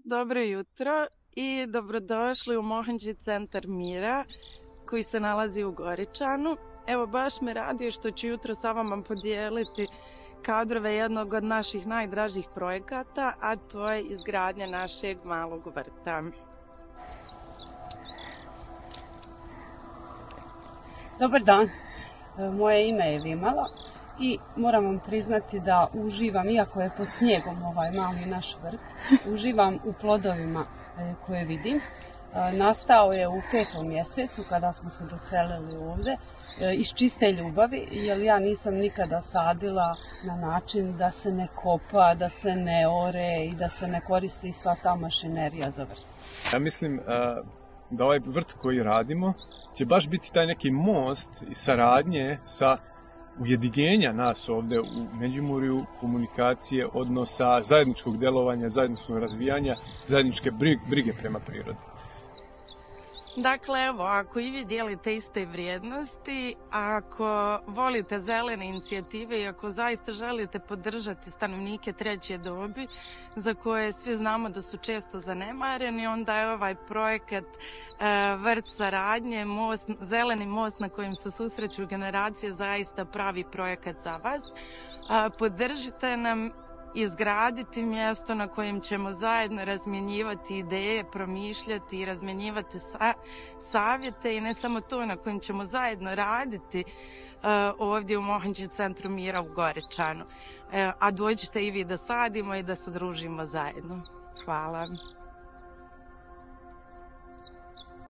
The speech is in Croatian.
Dobro jutro i dobrodošli u Mohanđi centar mira koji se nalazi u Goričanu. Evo, baš me raduje što ću jutro sa vama podijeliti kadrove jednog od naših najdražih projekata, a to je izgradnja našeg malog vrta. Dobar dan, moje ime je Vimala i moram vam priznati da uživam, iako je pod snijegom ovaj mali naš vrt, uživam u plodovima koje vidim. Nastao je u 5. mjesecu kada smo se doselili ovdje iz čiste ljubavi, jer ja nisam nikada sadila na način da se ne kopa, da se ne ore i da se ne koristi sva ta mašinerija za vrt. Ja mislim da ovaj vrt koji radimo će baš biti taj neki most i saradnje sa ujedinjenja nas ovdje u Međimurju, komunikacije, odnosa, zajedničkog djelovanja, zajedničkog razvijanja, zajedničke brige prema prirodi. Dakle, evo, ako i vi dijelite iste vrijednosti, ako volite zelene inicijative i ako zaista želite podržati stanovnike treće dobi, za koje svi znamo da su često zanemareni, onda je ovaj projekat Vrt saradnje, zeleni most na kojem se susreću generacije, zaista pravi projekat za vas. Podržite nam izgraditi mjesto na kojem ćemo zajedno razmjenjivati ideje, promišljati i razmjenjivati savjete i ne samo to, na kojem ćemo zajedno raditi ovdje u Mohanđi centru mira u Goričanu. A dođite i vi da sadimo i da se družimo zajedno. Hvala.